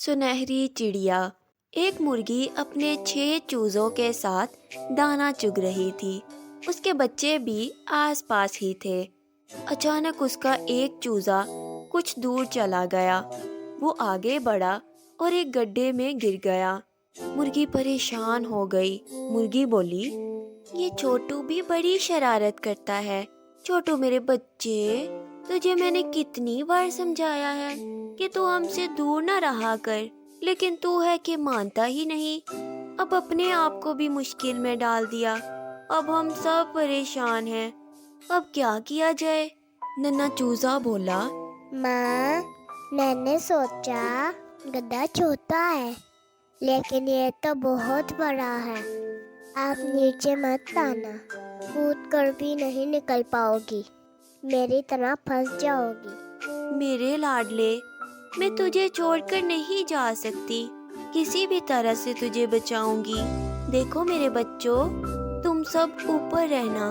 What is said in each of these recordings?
سنہری چڑیا۔ ایک مرغی اپنے 6 چوزوں کے ساتھ دانا چگ رہی تھی۔ اس کے بچے بھی آس پاس ہی تھے۔ اچانک اس کا ایک چوزا کچھ دور چلا گیا۔ وہ آگے بڑھا اور ایک گڈھے میں گر گیا۔ مرغی پریشان ہو گئی۔ مرغی بولی، یہ چھوٹو بھی بڑی شرارت کرتا ہے۔ چھوٹو میرے بچے، تجھے میں نے کتنی بار سمجھایا ہے کہ تو ہم سے دور نہ رہا کر، لیکن تو ہے کہ مانتا ہی نہیں۔ اب اپنے آپ کو بھی مشکل میں ڈال دیا۔ اب ہم سب پریشان ہیں۔ اب کیا کیا جائے؟ ننھا چوزا بولا، ماں، میں نے سوچا گدھا چھوٹا ہے، لیکن یہ تو بہت بڑا ہے۔ آپ نیچے مت آنا، کود کر بھی نہیں نکل پاؤ گی، میری طرح پھنس جاؤ گی۔ میرے لاڈلے، میں تجھے چھوڑ کر نہیں جا سکتی۔ کسی بھی طرح سے تجھے بچاؤں گی۔ دیکھو میرے بچوں، تم سب اوپر رہنا،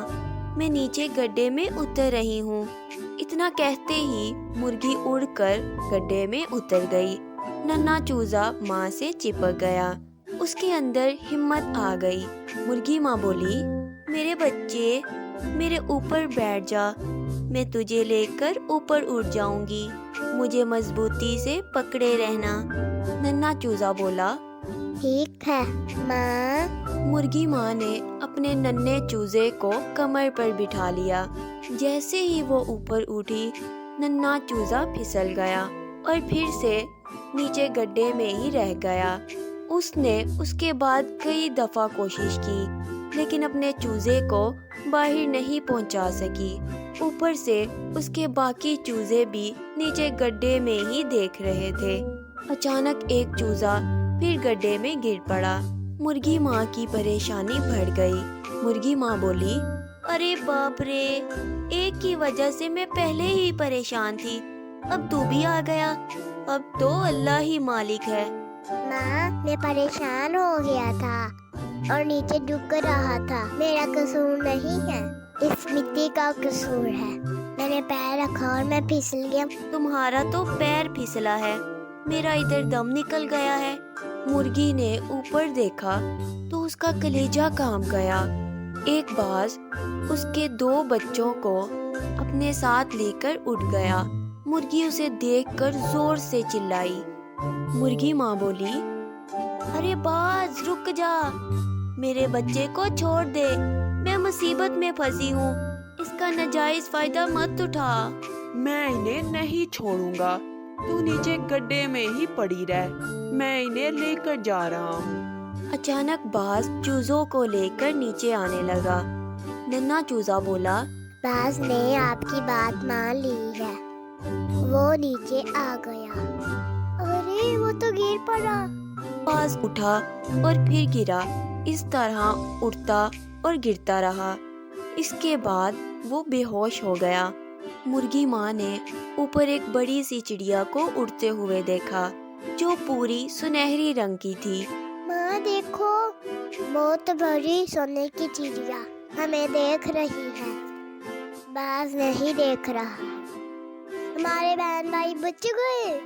میں نیچے گڈھے میں اتر رہی ہوں۔ اتنا کہتے ہی مرغی اڑ کر گڈھے میں اتر گئی۔ ننھا چوزا ماں سے چپک گیا۔ اس کے اندر ہمت آ گئی۔ مرغی ماں بولی، میرے بچے، میرے اوپر بیٹھ جا، میں تجھے لے کر اوپر اٹھ جاؤں گی۔ مجھے مضبوطی سے پکڑے رہنا۔ ننھا چوزا بولا، ٹھیک ہے ماں۔ مرغی ماں نے اپنے ننھے چوزے کو کمر پر بٹھا لیا۔ جیسے ہی وہ اوپر اٹھی، ننھا چوزا پھسل گیا اور پھر سے نیچے گڈھے میں ہی رہ گیا۔ اس نے اس کے بعد کئی دفعہ کوشش کی، لیکن اپنے چوزے کو باہر نہیں پہنچا سکی۔ اوپر سے اس کے باقی چوزے بھی نیچے گڈھے میں ہی دیکھ رہے تھے۔ اچانک ایک چوزا پھر گڈھے میں گر پڑا۔ مرغی ماں کی پریشانی بڑھ گئی۔ مرغی ماں بولی، ارے باپ رے، ایک کی وجہ سے میں پہلے ہی پریشان تھی، اب تو بھی آ گیا۔ اب تو اللہ ہی مالک ہے۔ ماں، میں پریشان ہو گیا تھا اور نیچے ڈوب کر رہا تھا۔ میرا قصور نہیں ہے، اس مٹی کا قصور ہے۔ میں نے پیر رکھا اور میں پھسل گیا۔ تمہارا تو پیر پھسلا ہے، میرا ادھر دم نکل گیا ہے۔ مرغی نے اوپر دیکھا تو اس کا کلیجہ کانپ گیا۔ ایک باز اس کے 2 بچوں کو اپنے ساتھ لے کر اٹھ گیا۔ مرغی اسے دیکھ کر زور سے چلائی۔ مرغی ماں بولی، ارے باز، رک جا، میرے بچے کو چھوڑ دے، میں مصیبت میں پھنسی ہوں، اس کا ناجائز فائدہ مت اٹھا۔ میں انہیں نہیں چھوڑوں گا، تو نیچے گڈھے میں ہی پڑی رہ، میں انہیں لے کر جا رہا ہوں۔ اچانک باز چوزوں کو لے کر نیچے آنے لگا۔ ننھا چوزا بولا، باز نے آپ کی بات مان لی ہے، وہ نیچے آ گیا۔ ارے وہ تو گر پڑا۔ باز اٹھا اور پھر گرا۔ اس طرح اٹھتا اور گرتا رہا۔ اس کے بعد وہ بے ہوش ہو گیا۔ مرغی ماں نے اوپر ایک بڑی سی چڑیا کو اڑتے ہوئے دیکھا، جو پوری سنہری رنگ کی تھی۔ ماں دیکھو، بہت بڑی سونے کی چڑیا ہمیں دیکھ رہی ہے، باز نہیں دیکھ رہا۔ ہمارے بہن بھائی بچ گئے،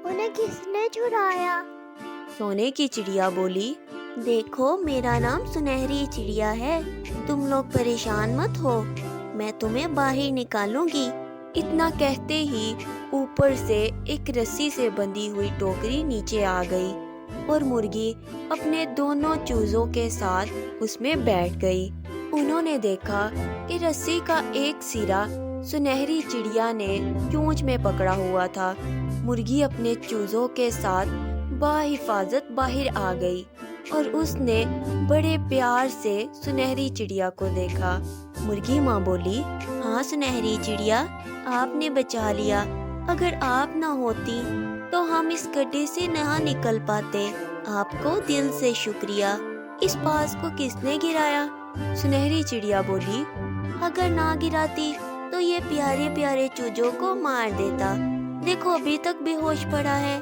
انہیں کس نے چرایا؟ سونے کی چڑیا بولی، دیکھو میرا نام سنہری چڑیا ہے، تم لوگ پریشان مت ہو، میں تمہیں باہر نکالوں گی۔ اتنا کہتے ہی اوپر سے ایک رسی سے بندھی ہوئی ٹوکری نیچے آ گئی اور مرغی اپنے دونوں چوزوں کے ساتھ اس میں بیٹھ گئی۔ انہوں نے دیکھا کہ رسی کا ایک سرا سنہری چڑیا نے چونچ میں پکڑا ہوا تھا۔ مرغی اپنے چوزوں کے ساتھ بحفاظت باہر آ گئی اور اس نے بڑے پیار سے سنہری چڑیا کو دیکھا۔ مرغی ماں بولی، ہاں سنہری چڑیا، آپ نے بچا لیا، اگر آپ نہ ہوتی تو ہم اس گڈھے سے نہ نکل پاتے۔ آپ کو دل سے شکریہ۔ اس باز کو کس نے گرایا؟ سنہری چڑیا بولی، اگر نہ گراتی تو یہ پیارے پیارے چوزوں کو مار دیتا، دیکھو ابھی تک بے ہوش پڑا ہے۔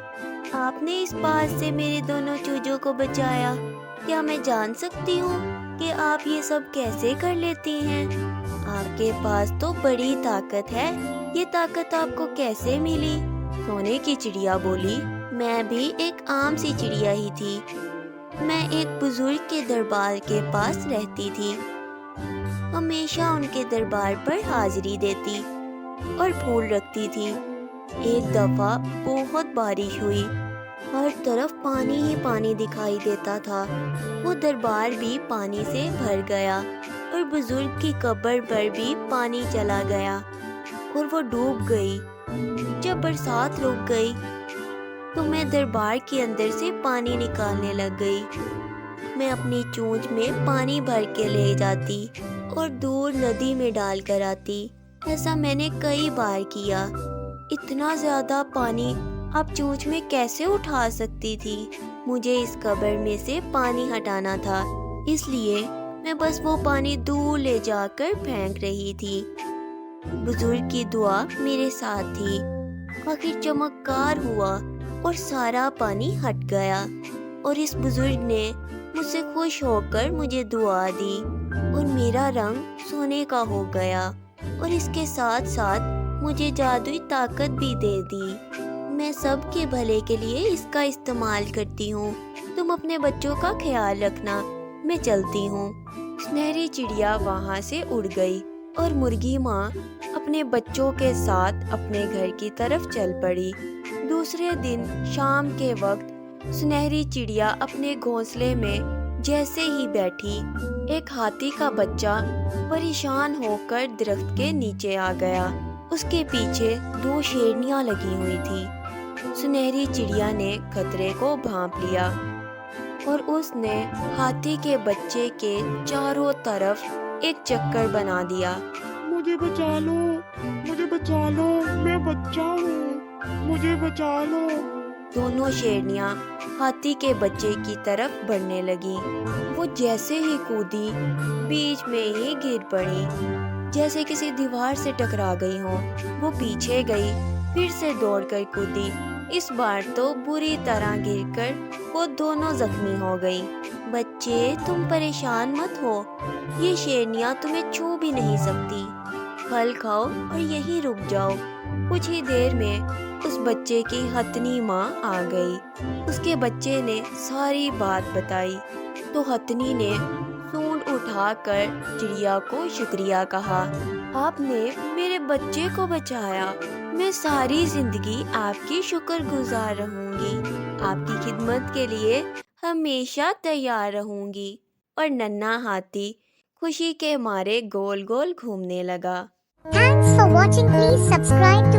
آپ نے اس باز سے میرے دونوں چوزوں کو بچایا۔ کیا میں جان سکتی ہوں کہ آپ یہ سب کیسے کر لیتی ہیں؟ آپ کے پاس تو بڑی طاقت ہے، یہ طاقت آپ کو کیسے ملی؟ سونے کی چڑیا بولی، میں بھی ایک عام سی چڑیا ہی تھی۔ میں ایک بزرگ کے دربار کے پاس رہتی تھی، ہمیشہ ان کے دربار پر حاضری دیتی اور پھول رکھتی تھی۔ ایک دفعہ بہت بارش ہوئی، ہر طرف پانی ہی پانی دکھائی دیتا تھا۔ وہ دربار بھی پانی سے بھر گیا اور بزرگ کی قبر پر بھی پانی چلا گیا اور وہ ڈوب گئی۔ جب برسات رک گئی تو میں دربار کے اندر سے پانی نکالنے لگ گئی۔ میں اپنی چونچ میں پانی بھر کے لے جاتی اور دور ندی میں ڈال کر آتی۔ ایسا میں نے کئی بار کیا۔ اتنا زیادہ پانی اب چونچ میں کیسے اٹھا سکتی تھی؟ مجھے اس قبر میں سے پانی ہٹانا تھا، اس لیے میں بس وہ پانی دور لے جا کر پھینک رہی تھی۔ بزرگ کی دعا میرے ساتھ تھی۔ آخر چمکار ہوا اور سارا پانی ہٹ گیا اور اس بزرگ نے مجھ سے خوش ہو کر مجھے دعا دی اور میرا رنگ سونے کا ہو گیا اور اس کے ساتھ ساتھ مجھے جادوئی طاقت بھی دے دی۔ میں سب کے بھلے کے لیے اس کا استعمال کرتی ہوں۔ تم اپنے بچوں کا خیال رکھنا، میں چلتی ہوں۔ سنہری چڑیا وہاں سے اڑ گئی اور مرغی ماں اپنے بچوں کے ساتھ اپنے گھر کی طرف چل پڑی۔ دوسرے دن شام کے وقت سنہری چڑیا اپنے گھونسلے میں جیسے ہی بیٹھی، ایک ہاتھی کا بچہ پریشان ہو کر درخت کے نیچے آ گیا۔ اس کے پیچھے 2 شیرنیاں لگی ہوئی تھی۔ سنہری چڑیا نے خطرے کو بھانپ لیا اور اس نے ہاتھی کے بچے کے چاروں طرف ایک چکر بنا دیا۔ مجھے بچا لو، مجھے بچا لو، میں بچہ ہوں، مجھے بچا لو۔ دونوں شیرنیاں ہاتھی کے بچے کی طرف بڑھنے لگیں۔ وہ جیسے ہی کودی، بیچ میں ہی گر پڑی، جیسے کسی دیوار سے ٹکرا گئی ہوں۔ وہ پیچھے گئی، پھر سے دوڑ کر کودی۔ اس بار تو بری طرح گر کر وہ دونوں زخمی ہو گئی۔ بچے، تم پریشان مت ہو، یہ شیرنیاں تمہیں چھو بھی نہیں سکتی۔ پھل کھاؤ اور یہیں رک جاؤ۔ کچھ ہی دیر میں اس بچے کی ہتھنی ماں آ گئی۔ اس کے بچے نے ساری بات بتائی تو ہتھنی نے سونڈ اٹھا کر چڑیا کو شکریہ کہا۔ آپ نے میرے بچے کو بچایا، میں ساری زندگی آپ کی شکر گزار رہوں گی، آپ کی خدمت کے لیے ہمیشہ تیار رہوں گی۔ اور ننھا ہاتھی خوشی کے مارے گول گول گھومنے لگا۔ Thanks for watching. Please subscribe to